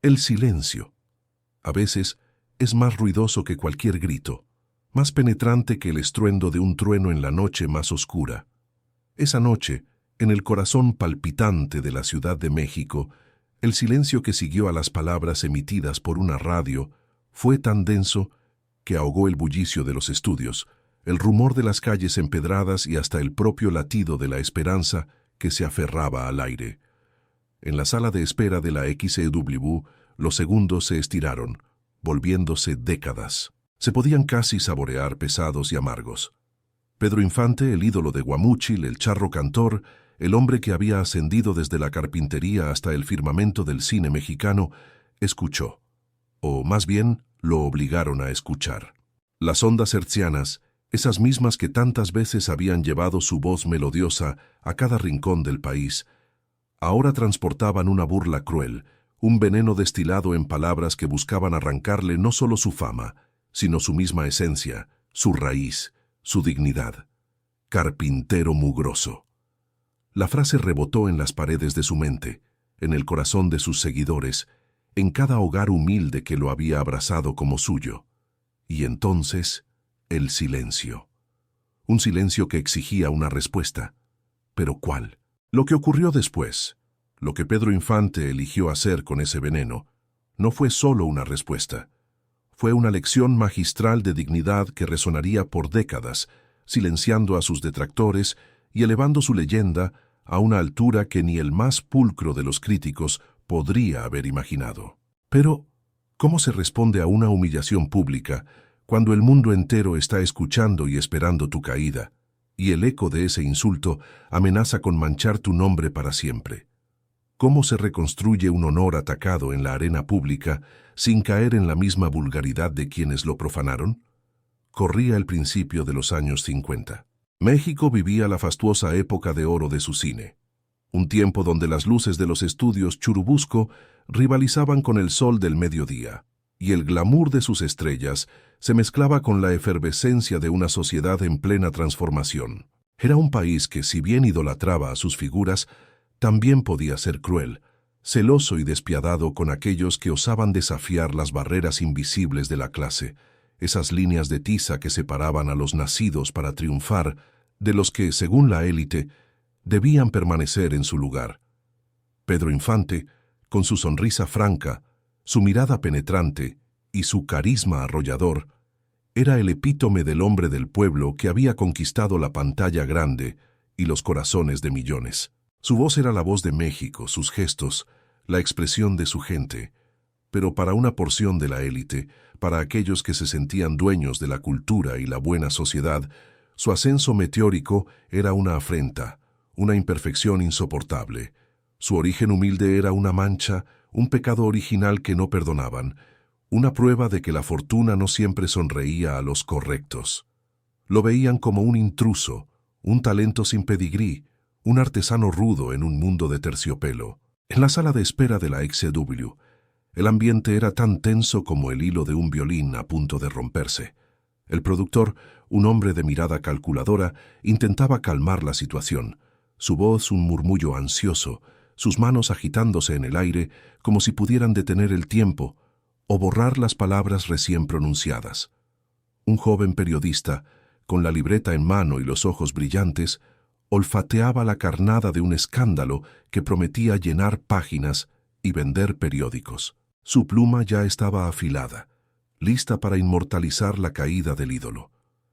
El silencio, a veces, es más ruidoso que cualquier grito, más penetrante que el estruendo de un trueno en la noche más oscura. Esa noche, en el corazón palpitante de la Ciudad de México, el silencio que siguió a las palabras emitidas por una radio fue tan denso que ahogó el bullicio de los estudios, el rumor de las calles empedradas y hasta el propio latido de la esperanza que se aferraba al aire. En la sala de espera de la XEW, los segundos se estiraron, volviéndose décadas. Se podían casi saborear pesados y amargos. Pedro Infante, el ídolo de Guamúchil, el charro cantor, el hombre que había ascendido desde la carpintería hasta el firmamento del cine mexicano, escuchó, o más bien lo obligaron a escuchar. Las ondas hertzianas, esas mismas que tantas veces habían llevado su voz melodiosa a cada rincón del país, ahora transportaban una burla cruel, un veneno destilado en palabras que buscaban arrancarle no solo su fama, sino su misma esencia, su raíz, su dignidad. Carpintero mugroso. La frase rebotó en las paredes de su mente, en el corazón de sus seguidores, en cada hogar humilde que lo había abrazado como suyo. Y entonces, el silencio. Un silencio que exigía una respuesta. ¿Pero cuál? Lo que ocurrió después, lo que Pedro Infante eligió hacer con ese veneno, no fue solo una respuesta. Fue una lección magistral de dignidad que resonaría por décadas, silenciando a sus detractores y elevando su leyenda a una altura que ni el más pulcro de los críticos podría haber imaginado. Pero, ¿cómo se responde a una humillación pública cuando el mundo entero está escuchando y esperando tu caída, y el eco de ese insulto amenaza con manchar tu nombre para siempre? ¿Cómo se reconstruye un honor atacado en la arena pública sin caer en la misma vulgaridad de quienes lo profanaron? Corría el principio de los años 50. México vivía la fastuosa época de oro de su cine. Un tiempo donde las luces de los estudios Churubusco rivalizaban con el sol del mediodía, y el glamour de sus estrellas se mezclaba con la efervescencia de una sociedad en plena transformación. Era un país que, si bien idolatraba a sus figuras, también podía ser cruel, celoso y despiadado con aquellos que osaban desafiar las barreras invisibles de la clase, esas líneas de tiza que separaban a los nacidos para triunfar de los que, según la élite, debían permanecer en su lugar. Pedro Infante, con su sonrisa franca, su mirada penetrante y su carisma arrollador, era el epítome del hombre del pueblo que había conquistado la pantalla grande y los corazones de millones. Su voz era la voz de México, sus gestos, la expresión de su gente. Pero para una porción de la élite, para aquellos que se sentían dueños de la cultura y la buena sociedad, su ascenso meteórico era una afrenta, una imperfección insoportable. Su origen humilde era una mancha, un pecado original que no perdonaban, una prueba de que la fortuna no siempre sonreía a los correctos. Lo veían como un intruso, un talento sin pedigrí, un artesano rudo en un mundo de terciopelo. En la sala de espera de la XW, el ambiente era tan tenso como el hilo de un violín a punto de romperse. El productor, un hombre de mirada calculadora, intentaba calmar la situación, su voz un murmullo ansioso, sus manos agitándose en el aire como si pudieran detener el tiempo o borrar las palabras recién pronunciadas. Un joven periodista, con la libreta en mano y los ojos brillantes, olfateaba la carnada de un escándalo que prometía llenar páginas y vender periódicos. Su pluma ya estaba afilada, lista para inmortalizar la caída del ídolo.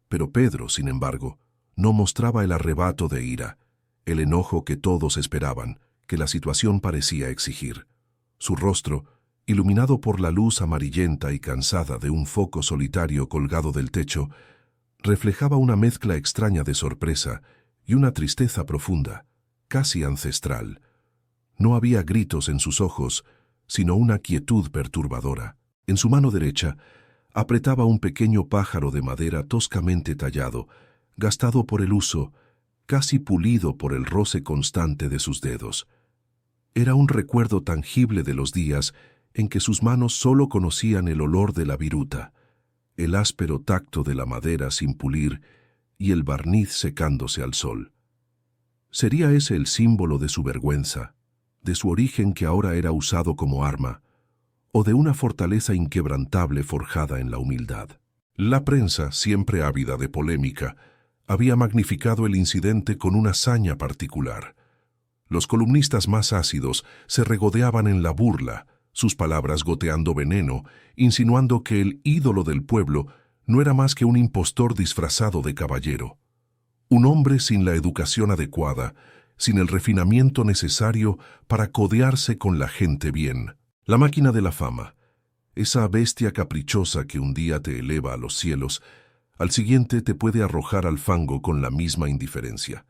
Pero Pedro, sin embargo, no mostraba el arrebato de ira, el enojo que todos esperaban, que la situación parecía exigir. Su rostro, iluminado por la luz amarillenta y cansada de un foco solitario colgado del techo, reflejaba una mezcla extraña de sorpresa y una tristeza profunda, casi ancestral. No había gritos en sus ojos, sino una quietud perturbadora. En su mano derecha apretaba un pequeño pájaro de madera toscamente tallado, gastado por el uso, casi pulido por el roce constante de sus dedos. Era un recuerdo tangible de los días en que sus manos solo conocían el olor de la viruta, el áspero tacto de la madera sin pulir y el barniz secándose al sol. ¿Sería ese el símbolo de su vergüenza, de su origen que ahora era usado como arma, o de una fortaleza inquebrantable forjada en la humildad. La prensa, siempre ávida de polémica, había magnificado el incidente con una saña particular. Los columnistas más ácidos se regodeaban en la burla, sus palabras goteando veneno, insinuando que el ídolo del pueblo no era más que un impostor disfrazado de caballero. Un hombre sin la educación adecuada, sin el refinamiento necesario para codearse con la gente bien. La máquina de la fama, esa bestia caprichosa que un día te eleva a los cielos, al siguiente te puede arrojar al fango con la misma indiferencia.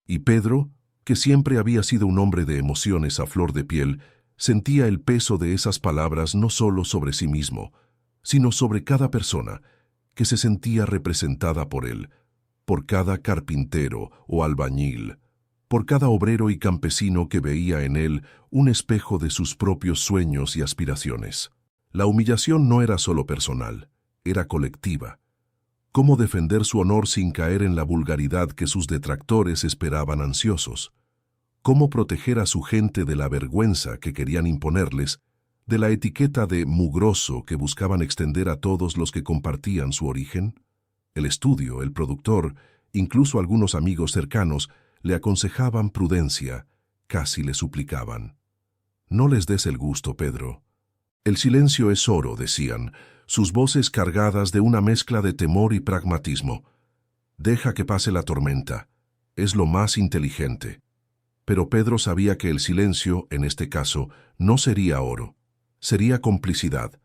Y Pedro, que siempre había sido un hombre de emociones a flor de piel, sentía el peso de esas palabras no solo sobre sí mismo, sino sobre cada persona que se sentía representada por él, por cada carpintero o albañil, por cada obrero y campesino que veía en él un espejo de sus propios sueños y aspiraciones. La humillación no era solo personal, era colectiva. ¿Cómo defender su honor sin caer en la vulgaridad que sus detractores esperaban ansiosos? ¿Cómo proteger a su gente de la vergüenza que querían imponerles, de la etiqueta de mugroso que buscaban extender a todos los que compartían su origen? El estudio, el productor, incluso algunos amigos cercanos, le aconsejaban prudencia, casi le suplicaban. No les des el gusto, Pedro. El silencio es oro, decían, sus voces cargadas de una mezcla de temor y pragmatismo. Deja que pase la tormenta, es lo más inteligente. Pero Pedro sabía que el silencio, en este caso, no sería oro, sería complicidad,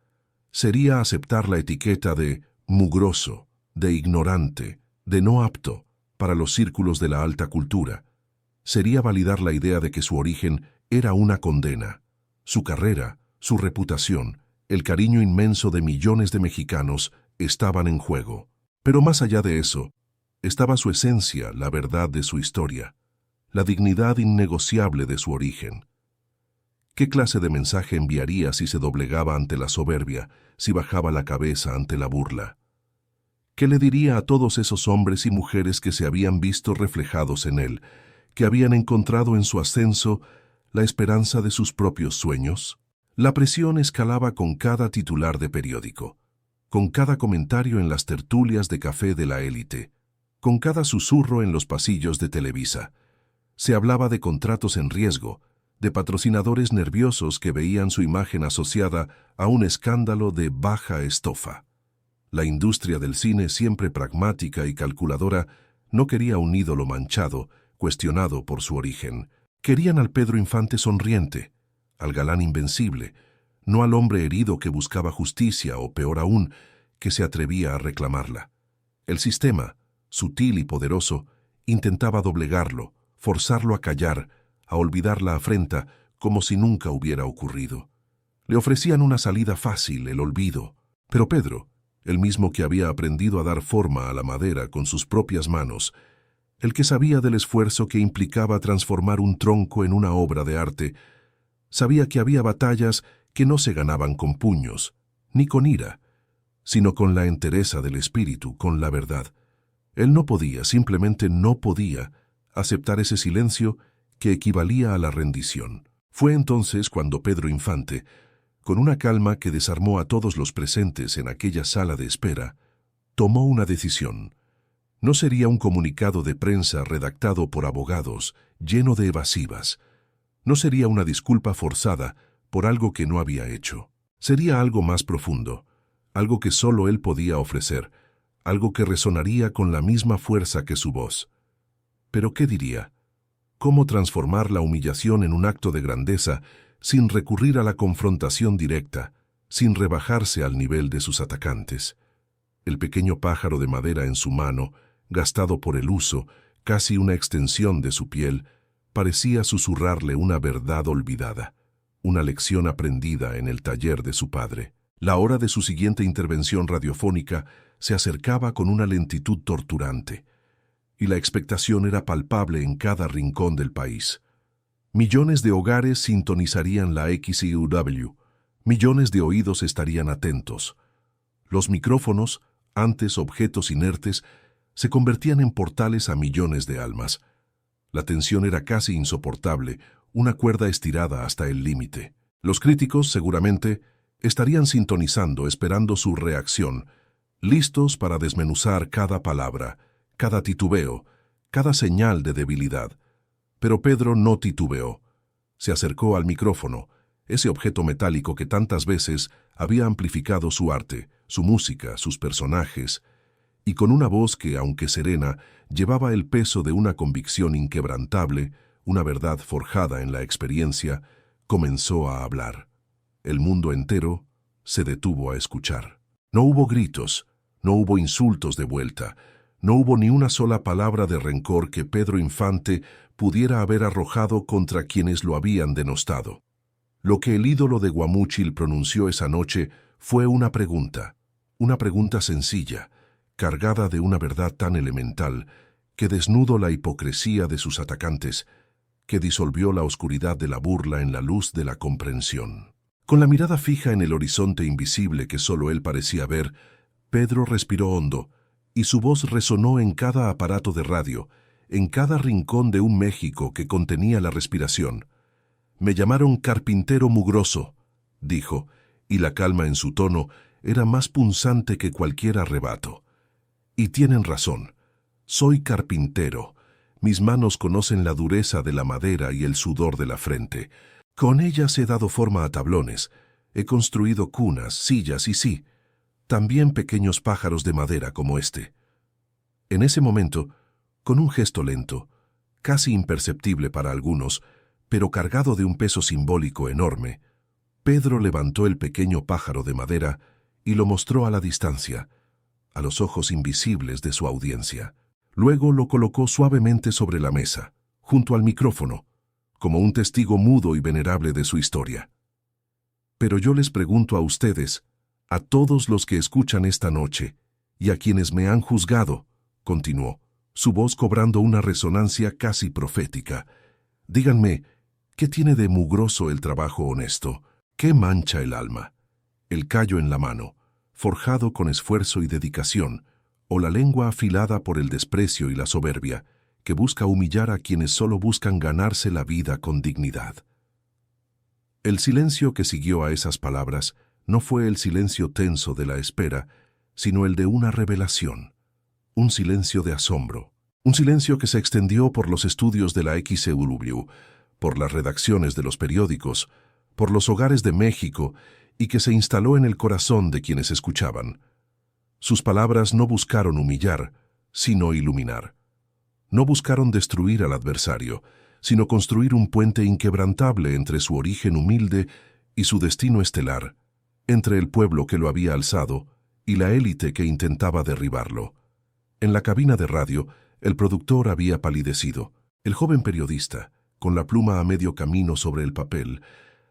sería aceptar la etiqueta de mugroso, de ignorante, de no apto, para los círculos de la alta cultura. Sería validar la idea de que su origen era una condena. Su carrera, su reputación, el cariño inmenso de millones de mexicanos estaban en juego. Pero más allá de eso, estaba su esencia, la verdad de su historia, la dignidad innegociable de su origen. ¿Qué clase de mensaje enviaría si se doblegaba ante la soberbia, si bajaba la cabeza ante la burla? ¿Qué le diría a todos esos hombres y mujeres que se habían visto reflejados en él, que habían encontrado en su ascenso la esperanza de sus propios sueños? La presión escalaba con cada titular de periódico, con cada comentario en las tertulias de café de la élite, con cada susurro en los pasillos de Televisa. Se hablaba de contratos en riesgo, de patrocinadores nerviosos que veían su imagen asociada a un escándalo de baja estofa. La industria del cine, siempre pragmática y calculadora, no quería un ídolo manchado, cuestionado por su origen. Querían al Pedro Infante sonriente, al galán invencible, no al hombre herido que buscaba justicia o, peor aún, que se atrevía a reclamarla. El sistema, sutil y poderoso, intentaba doblegarlo, forzarlo a callar, a olvidar la afrenta como si nunca hubiera ocurrido. Le ofrecían una salida fácil, el olvido, pero Pedro, el mismo que había aprendido a dar forma a la madera con sus propias manos, el que sabía del esfuerzo que implicaba transformar un tronco en una obra de arte, sabía que había batallas que no se ganaban con puños, ni con ira, sino con la entereza del espíritu, con la verdad. Él no podía, simplemente no podía, aceptar ese silencio que equivalía a la rendición. Fue entonces cuando Pedro Infante, con una calma que desarmó a todos los presentes en aquella sala de espera, tomó una decisión. No sería un comunicado de prensa redactado por abogados, lleno de evasivas. No sería una disculpa forzada por algo que no había hecho. Sería algo más profundo, algo que solo él podía ofrecer, algo que resonaría con la misma fuerza que su voz. ¿Pero qué diría? ¿Cómo transformar la humillación en un acto de grandeza sin recurrir a la confrontación directa, sin rebajarse al nivel de sus atacantes? El pequeño pájaro de madera en su mano, gastado por el uso, casi una extensión de su piel, parecía susurrarle una verdad olvidada, una lección aprendida en el taller de su padre. La hora de su siguiente intervención radiofónica se acercaba con una lentitud torturante, y la expectación era palpable en cada rincón del país. Millones de hogares sintonizarían la XIW, millones de oídos estarían atentos. Los micrófonos, antes objetos inertes, se convertían en portales a millones de almas. La tensión era casi insoportable, una cuerda estirada hasta el límite. Los críticos, seguramente, Estarían sintonizando, esperando su reacción, listos para desmenuzar cada palabra, cada titubeo, cada señal de debilidad. Pero Pedro no titubeó. Se acercó al micrófono, ese objeto metálico que tantas veces había amplificado su arte, su música, sus personajes, y con una voz que, aunque serena, llevaba el peso de una convicción inquebrantable, una verdad forjada en la experiencia, comenzó a hablar. El mundo entero se detuvo a escuchar. No hubo gritos, no hubo insultos de vuelta, no hubo ni una sola palabra de rencor que Pedro Infante pudiera haber arrojado contra quienes lo habían denostado. Lo que el ídolo de Guamúchil pronunció esa noche fue una pregunta sencilla, cargada de una verdad tan elemental, que desnudó la hipocresía de sus atacantes, que disolvió la oscuridad de la burla en la luz de la comprensión. Con la mirada fija en el horizonte invisible que solo él parecía ver, Pedro respiró hondo, y su voz resonó en cada aparato de radio, en cada rincón de un México que contenía la respiración. «Me llamaron carpintero mugroso», dijo, y la calma en su tono era más punzante que cualquier arrebato. «Y tienen razón. Soy carpintero. Mis manos conocen la dureza de la madera y el sudor de la frente. Con ellas he dado forma a tablones. He construido cunas, sillas y sí, también pequeños pájaros de madera como este». En ese momento, con un gesto lento, casi imperceptible para algunos, pero cargado de un peso simbólico enorme, Pedro levantó el pequeño pájaro de madera y lo mostró a la distancia, a los ojos invisibles de su audiencia. Luego lo colocó suavemente sobre la mesa, junto al micrófono, como un testigo mudo y venerable de su historia. «Pero yo les pregunto a ustedes, a todos los que escuchan esta noche, y a quienes me han juzgado», continuó, su voz cobrando una resonancia casi profética, «díganme, ¿qué tiene de mugroso el trabajo honesto? ¿Qué mancha el alma? ¿El callo en la mano, forjado con esfuerzo y dedicación, o la lengua afilada por el desprecio y la soberbia, que busca humillar a quienes solo buscan ganarse la vida con dignidad?» El silencio que siguió a esas palabras no fue el silencio tenso de la espera, sino el de una revelación, un silencio de asombro, un silencio que se extendió por los estudios de la XEW, por las redacciones de los periódicos, por los hogares de México y que se instaló en el corazón de quienes escuchaban. Sus palabras no buscaron humillar, sino iluminar. No buscaron destruir al adversario, sino construir un puente inquebrantable entre su origen humilde y su destino estelar, entre el pueblo que lo había alzado y la élite que intentaba derribarlo. En la cabina de radio, el productor había palidecido. El joven periodista, con la pluma a medio camino sobre el papel,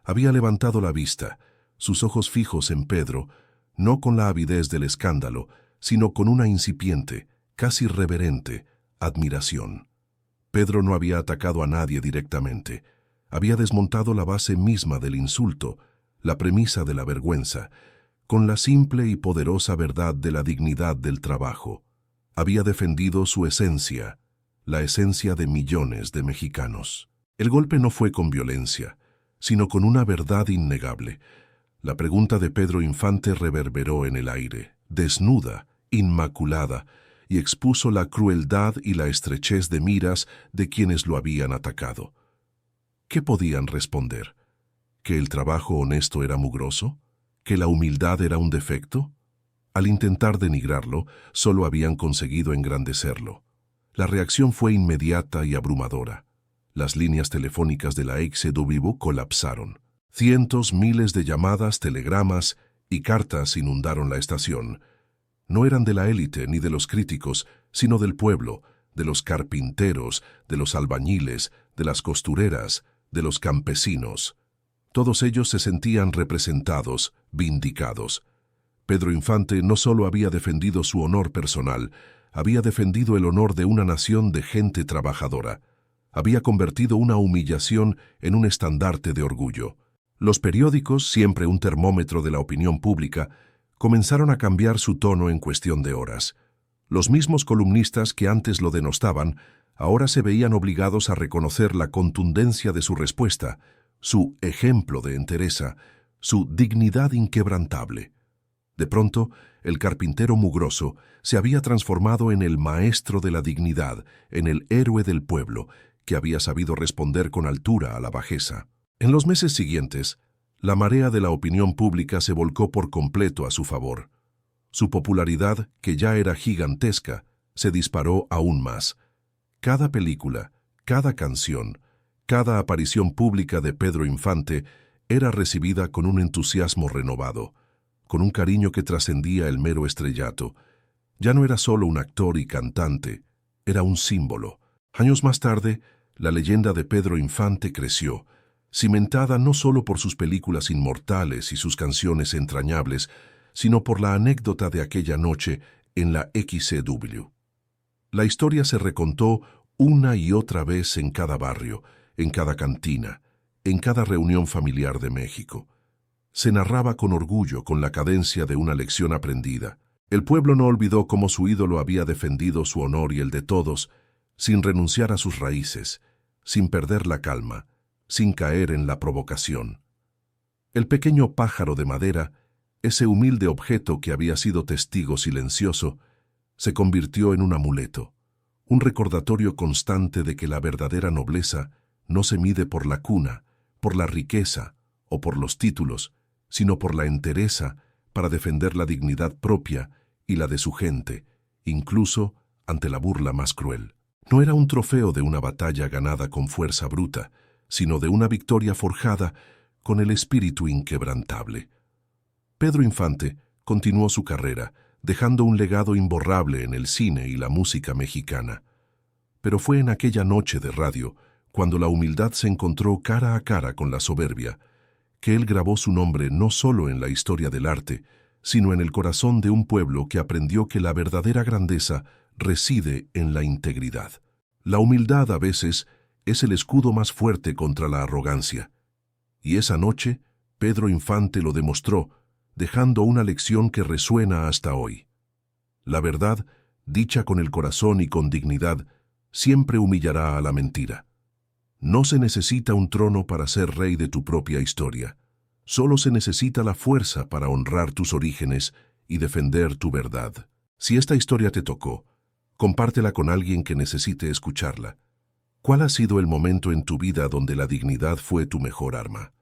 había levantado la vista, sus ojos fijos en Pedro, no con la avidez del escándalo, sino con una incipiente, casi reverente, admiración. Pedro no había atacado a nadie directamente. Había desmontado la base misma del insulto, la premisa de la vergüenza, con la simple y poderosa verdad de la dignidad del trabajo. Había defendido su esencia, la esencia de millones de mexicanos. El golpe no fue con violencia, sino con una verdad innegable. La pregunta de Pedro Infante reverberó en el aire, desnuda, inmaculada, y expuso la crueldad y la estrechez de miras de quienes lo habían atacado. ¿Qué podían responder? ¿Que el trabajo honesto era mugroso? ¿Que la humildad era un defecto? Al intentar denigrarlo, solo habían conseguido engrandecerlo. La reacción fue inmediata y abrumadora. Las líneas telefónicas de la XEW colapsaron. Cientos, miles de llamadas, telegramas y cartas inundaron la estación. No eran de la élite ni de los críticos, sino del pueblo, de los carpinteros, de los albañiles, de las costureras, de los campesinos. Todos ellos se sentían representados, vindicados. Pedro Infante no solo había defendido su honor personal, había defendido el honor de una nación de gente trabajadora. Había convertido una humillación en un estandarte de orgullo. Los periódicos, siempre un termómetro de la opinión pública, comenzaron a cambiar su tono en cuestión de horas. Los mismos columnistas que antes lo denostaban, ahora se veían obligados a reconocer la contundencia de su respuesta, su ejemplo de entereza, su dignidad inquebrantable. De pronto, el carpintero mugroso se había transformado en el maestro de la dignidad, en el héroe del pueblo, que había sabido responder con altura a la bajeza. En los meses siguientes, la marea de la opinión pública se volcó por completo a su favor. Su popularidad, que ya era gigantesca, se disparó aún más. Cada película, cada canción, cada aparición pública de Pedro Infante era recibida con un entusiasmo renovado, con un cariño que trascendía el mero estrellato. Ya no era solo un actor y cantante, era un símbolo. Años más tarde, la leyenda de Pedro Infante creció, cimentada no solo por sus películas inmortales y sus canciones entrañables, sino por la anécdota de aquella noche en la XCW. La historia se recontó una y otra vez en cada barrio, en cada cantina, en cada reunión familiar de México. Se narraba con orgullo, con la cadencia de una lección aprendida. El pueblo no olvidó cómo su ídolo había defendido su honor y el de todos, sin renunciar a sus raíces, sin perder la calma, sin caer en la provocación. El pequeño pájaro de madera, ese humilde objeto que había sido testigo silencioso, se convirtió en un amuleto, un recordatorio constante de que la verdadera nobleza no se mide por la cuna, por la riqueza o por los títulos, sino por la entereza para defender la dignidad propia y la de su gente, incluso ante la burla más cruel. No era un trofeo de una batalla ganada con fuerza bruta, sino de una victoria forjada con el espíritu inquebrantable. Pedro Infante continuó su carrera, dejando un legado imborrable en el cine y la música mexicana. Pero fue en aquella noche de radio, cuando la humildad se encontró cara a cara con la soberbia, que él grabó su nombre no solo en la historia del arte, sino en el corazón de un pueblo que aprendió que la verdadera grandeza reside en la integridad. La humildad a veces es el escudo más fuerte contra la arrogancia. Y esa noche, Pedro Infante lo demostró, dejando una lección que resuena hasta hoy. La verdad, dicha con el corazón y con dignidad, siempre humillará a la mentira. No se necesita un trono para ser rey de tu propia historia. Solo se necesita la fuerza para honrar tus orígenes y defender tu verdad. Si esta historia te tocó, compártela con alguien que necesite escucharla. ¿Cuál ha sido el momento en tu vida donde la dignidad fue tu mejor arma?